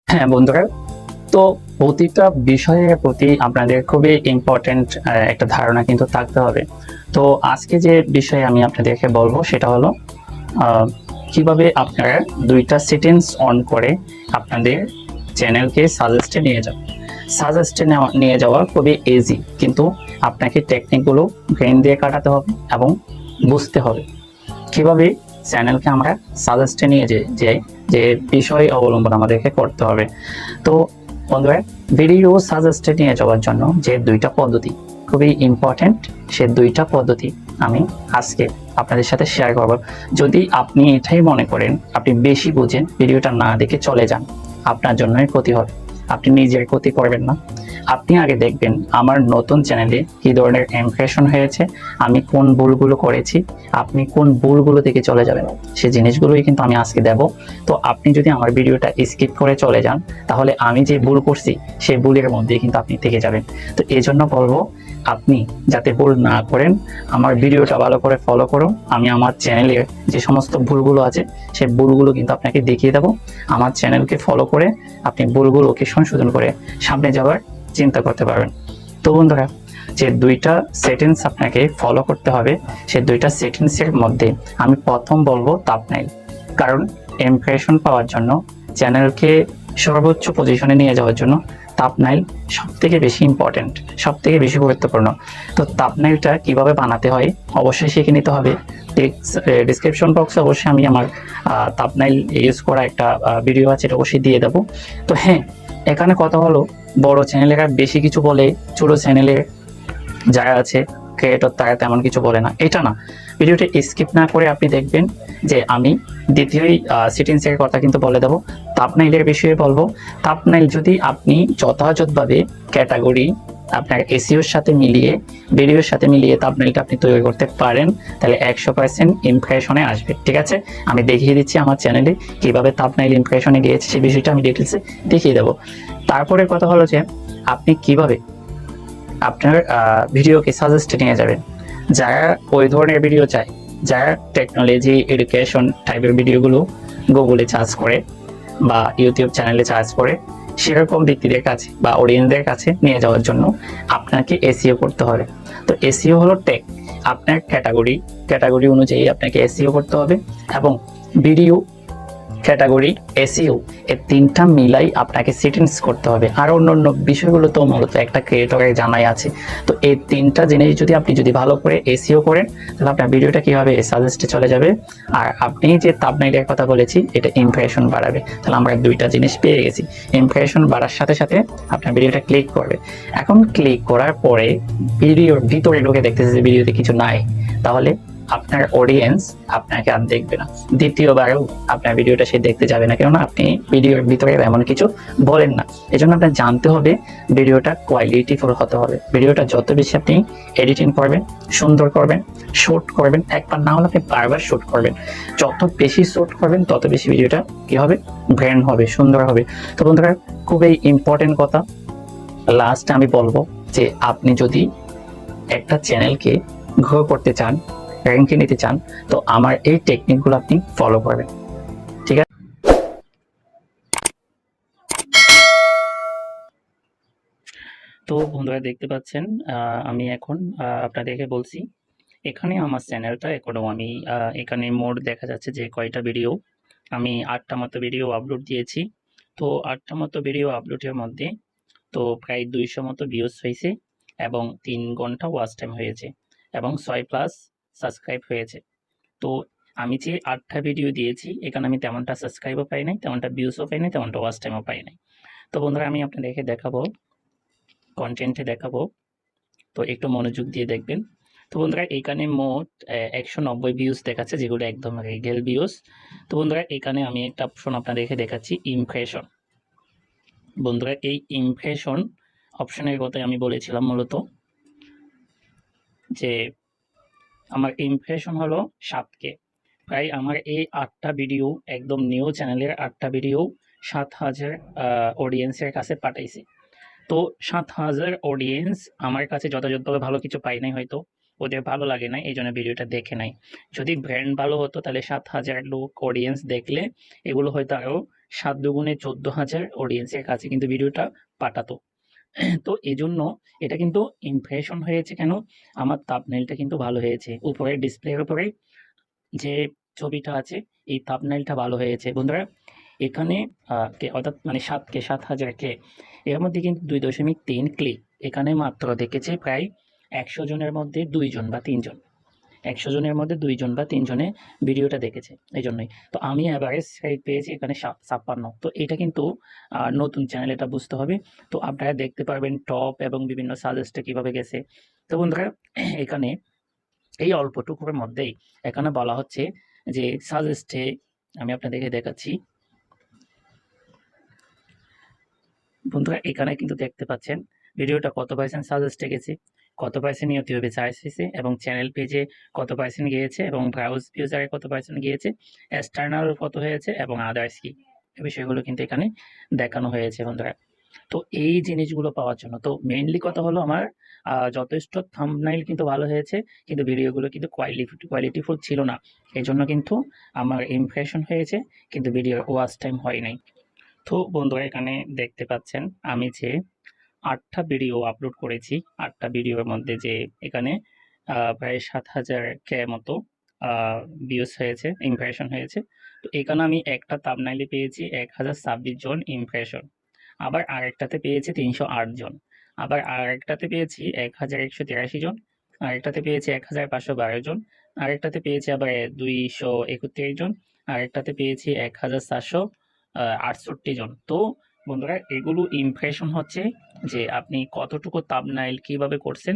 হ্যাঁ বন্ধুরা, তো প্রতিটা বিষয়ের প্রতি আপনাদের খুবই ইম্পর্টেন্ট একটা ধারণা কিন্তু থাকতে হবে। তো আজকে যে বিষয়ে আমি আপনাদেরকে বলবো সেটা হলো কিভাবে আপনারা দুইটা সেটিংস অন করে আপনাদের চ্যানেলকে সাজেস্টে নিয়ে যান। সাজেস্টে নিয়ে যাওয়া খুবই ইজি, কিন্তু আপনাকে টেকনিকগুলো ব্রেন দিয়ে কাটাতে হবে এবং বুঝতে হবে কিভাবে চ্যানেলকে আমরা সাজেস্টে নিয়ে যাই, যে বিষয় অবলম্বন আমাদেরকে করতে হবে। তো বন্ধুরা, ভিডিও সাজেস্টে নিয়ে যাওয়ার জন্য যে দুইটা পদ্ধতি খুবই ইম্পর্টেন্ট, সে দুইটা পদ্ধতি আমি আজকে আপনাদের সাথে শেয়ার করব। যদি আপনি এটাই মনে করেন আপনি বেশি বুঝেন, ভিডিওটা না দেখে চলে যান, আপনার জন্যই ক্ষতি হবে, আপনি নিজের ক্ষতি করবেন না। আপনি আগে দেখবেন আমার নতুন চ্যানেলে কি ধরনের ইমপ্রেশন হয়েছে, আমি কোন ভুলগুলো করেছি, আপনি কোন ভুলগুলো থেকে চলে যাবেন, সে জিনিসগুলোই কিন্তু আমি আজকে দেব। তো আপনি যদি আমার ভিডিওটা স্কিপ করে চলে যান, তাহলে আমি যে ভুল করছি সেই ভুলের মধ্যে কিন্তু আপনি থেকে যাবেন। তো এই জন্য বলবো, আপনি যাতে ভুল না করেন, আমার ভিডিওটা ভালো করে ফলো করুন। আমি আমার চ্যানেলের যে সমস্ত ভুলগুলো আছে সেই ভুলগুলো কিন্তু আপনাকে দেখিয়ে দেবো। আমার চ্যানেলকে ফলো করে আপনি ভুলগুলোকে সংশোধন করে সামনে যাওয়ার চিন্তা করতে পারবেন। তো বন্ধুরা, যে দুইটা সেটিংস আপনাকে ফলো করতে হবে, সে দুইটা সেটিংসের মধ্যে আমি প্রথম বলবো থাম্বনেইল। কারণ ইমপ্রেশন পাওয়ার জন্য, চ্যানেলকে সর্বোচ্চ পজিশনে নিয়ে যাওয়ার জন্য থাম্বনেইল সব থেকে বেশি ইম্পর্টেন্ট, সব থেকে বেশি গুরুত্বপূর্ণ। তো থাম্বনেইলটা কিভাবে বানাতে হয় অবশ্যই শিখে নিতে হবে। ডিসক্রিপশন বক্সে অবশ্যই আমি আমার থাম্বনেইল ইউজ করা একটা ভিডিও আছে, এটা অবশ্যই দিয়ে দেবো। তো হ্যাঁ, এখানে কথা হলো, বড় চ্যানেলেরা বেশি কিছু বলে, ছোট চ্যানেলের যারা আছে ক্রিয়েটর তারা তেমন কিছু বলে না, এটা না। ভিডিওটা স্কিপ না করে আপনি দেখবেন যে আমি দ্বিতীয় সেটিংসের কথা কিন্তু বলে দেবো। থাম্বনেইলের বিষয়ে বলবো। থাম্বনেইল যদি আপনি যথাযথভাবে ক্যাটাগরি আপনার এসইওর সাথে মিলিয়ে, ভিডিওর সাথে মিলিয়ে থাম্বনেইলটা আপনি তৈরি করতে পারেন, তাহলে 100% ইমপ্রেশনে আসবে। ঠিক আছে, আমি দেখিয়ে দিচ্ছি আমার চ্যানেলে কিভাবে থাম্বনেইল ইমপ্রেশনে গিয়েছে, সেই বিষয়টা আমি ডিটেলসে দেখিয়ে দেবো। তারপরে কথা হলো যে আপনি কিভাবে আপনার ভিডিওকে সাজেস্টে নিয়ে যাবেন। যারা ওই ধরনের ভিডিও চায়, যারা টেকনোলজি এডুকেশন টাইপের ভিডিওগুলো গুগলে সার্চ করে বা ইউটিউব চ্যানেলে সার্চ করে, সেরকম ব্যক্তিদের কাছে বা অডিয়েন্সদের কাছে নিয়ে যাওয়ার জন্য আপনাকে এসইও করতে হবে। তো এসইও হলো টেক, আপনার ক্যাটাগরি অনুযায়ী আপনাকে এসইও করতে হবে, এবং ভিডিও, ক্যাটাগরি, এসইও, এই তিনটা মিলাই আপনাকে সেটিংস করতে হবে। আর অন্যান্য বিষয়গুলো তো মূলত একটা ক্রিয়েটরের জানাই আছে। তো এই তিনটা জিনিস যদি ভালো করে এসইও করেন, তাহলে আপনার ভিডিওটা কি হবে, সাজেস্টে চলে যাবে। আর আপনি যে থাম্বনেইলের কথা বলেছি, এটা ইমপ্রেশন বাড়াবে। তাহলে আমরা দুইটা জিনিস পেয়ে গেছি। ইমপ্রেশন বাড়ার সাথে সাথে আপনার ভিডিওটা ক্লিক করবে। এখন ক্লিক করার পরে ভিডিওর ভিতরে ঢুকে দেখতেছে যে ভিডিওতে কিছু নাই, তাহলে আপনার অডিয়েন্স আপনাকে আর দেখবে না, দ্বিতীয়বারও আপনার ভিডিওটা সে দেখতে যাবে না, কেননা আপনি ভিডিওর ভিতরে এমন কিছু বলেন না। এই জন্য আপনার জানতে হবে ভিডিওটা কোয়ালিটিফুল হতে হবে। ভিডিওটা যত বেশি আপনি এডিটিং করবেন, সুন্দর করবেন, শুট করবেন, একবার না হলে আপনি বারবার শুট করবেন, যত বেশি শুট করবেন তত বেশি ভিডিওটা কি হবে, ব্র্যান্ড হবে, সুন্দর হবে। তো বন্ধুরা, খুবই ইম্পর্টেন্ট কথা লাস্ট আমি বলবো, যে আপনি যদি একটা চ্যানেলকে গ্রো করতে চান, র্যাঙ্কে নিতে চান, তো আমার এই টেকনিকগুলো আপনি ফলো করবেন। ঠিক আছে, তো বন্ধুরা দেখতে পাচ্ছেন আমি এখন আপনাদেরকে বলছি, এখানে আমার চ্যানেলটা এখনো আমি এখানে মোট দেখা যাচ্ছে যে কয়টা ভিডিও, আমি 8টা মতো ভিডিও আপলোড দিয়েছি। তো 8টা মতো ভিডিও আপলোডের মধ্যে তো প্রায় 200 মতো ভিউজ হয়েছে, এবং 3 ঘন্টা ওয়াচ টাইম হয়েছে, এবং 6+ সাবস্ক্রাইব হয়েছে। তো আমি যে 8টা ভিডিও দিয়েছি, এখানে আমি তেমনটা সাবস্ক্রাইবও পাই নাই, তেমনটা ভিউজও পাই নাই, তেমনটা ওয়াচ টাইমও পাই নাই। তো বন্ধুরা, আমি আপনাদেরকে দেখাবো, কন্টেন্টে দেখাবো, তো একটু মনোযোগ দিয়ে দেখবেন। তো বন্ধুরা, এখানে মোট 190 ভিউজ দেখাচ্ছে, যেগুলো একদম রেগেল ভিউজ। তো বন্ধুরা, এখানে আমি একটা অপশন আপনাদেরকে দেখাচ্ছি, ইমপ্রেশন। বন্ধুরা, এই ইমপ্রেশন অপশনের কথাই আমি বলেছিলাম মূলত, যে আমার ইমপ্রেশন হলো 7K। প্রায় আমার এই 8টা ভিডিও, একদম নিউ চ্যানেলের 8টা ভিডিও 7,000 অডিয়েন্সের কাছে পাঠাইছি। তো 7,000 অডিয়েন্স আমার কাছে যথাযথভাবে ভালো কিছু পাই নাই, হয়তো ওদের ভালো লাগে নাই, এই জন্য ভিডিওটা দেখে নাই। যদি ব্র্যান্ড ভালো হতো, তাহলে 7,000 লোক অডিয়েন্স দেখলে এগুলো হয়তো আরও 7 দুগুণে 14,000 অডিয়েন্সের কাছে কিন্তু ভিডিওটা পাঠাতো। তো এজন্য এটা কিন্তু ইমপ্রেশন হয়েছে কেন? আমার থাম্বনেইলটা কিন্তু ভালো হয়েছে। উপরে ডিসপ্লের উপরে যে ছবিটা আছে এই থাম্বনেইলটা ভালো হয়েছে বন্ধুরা। এখানে অর্থাৎ মানে 7,000 কে, এর মধ্যে কিন্তু 2.3 ক্লিক। এখানে মাত্র দেখেছে প্রায় 100 জনের মধ্যে 2 জন বা 3 জন। 100 জনের মধ্যে 2 জন বা 3 জনে ভিডিওটা দেখেছে। এইজন্যই। তো আমি এভারেজ পেয়েছি এখানে 56। তো এটা কিন্তু নতুন চ্যানেল, এটা বুঝতে হবে। তো আপনারা দেখতে পারবেন টপ এবং বিভিন্ন সাজেস্টে কিভাবে গেছে। তো বন্ধুরা, এখানে এই অল্পটুকুর মধ্যেই এখানে বলা হচ্ছে যে সাজেস্টে আমি আপনাদেরকে দেখাচ্ছি। বন্ধুরা, এখানে কিন্তু দেখতে পাচ্ছেন ভিডিওটা কত পার্সেন্ট সাজেস্টে গেছে, কত পার্সেন্ট ইউটিউবে চার্জ হয়েছে, এবং চ্যানেল পেজে কত পার্সেন্ট গিয়েছে, এবং ব্রাউজ ইউজারে কত পার্সেন্ট গিয়েছে, এক্সটার্নাল কত হয়েছে, এবং আদার্স কি, এই বিষয়গুলো কিন্তু এখানে দেখানো হয়েছে বন্ধুরা। তো এই জিনিসগুলো পাওয়ার জন্য তো মেইনলি কথা হলো আমার যথেষ্ট থাম্বনেইল কিন্তু ভালো হয়েছে, কিন্তু ভিডিওগুলো কিন্তু কোয়ালিটিফুল ছিল না। এই জন্য কিন্তু আমার ইমপ্রেশন হয়েছে, কিন্তু ভিডিওর ওয়াচ টাইম হয় নাই। তো বন্ধুরা, এখানে দেখতে পাচ্ছেন আমি যে 8টা ভিডিও আপলোড করেছি। 8টা ভিডিওর মধ্যে যে এখানে প্রায় 7,000 কে মতো ভিউজ হয়েছে, ইমপ্রেশন হয়েছে। তো এখানে আমি একটা থাম্বনেইলে পেয়েছি 1026 জন ইমপ্রেশন, আবার আরেকটাতে পেয়েছি 308 জন, আবার আরেকটাতে পেয়েছি 1183 জন, আরেকটাতে পেয়েছি 1512 জন, আরেকটাতে পেয়েছি আবার 231 জন, আরেকটাতে পেয়েছি 1468 জন। তো বন্ধুরা, এগুলো ইমপ্রেশন হচ্ছে যে আপনি কতটুকু থাম্বনেইল কিভাবে করছেন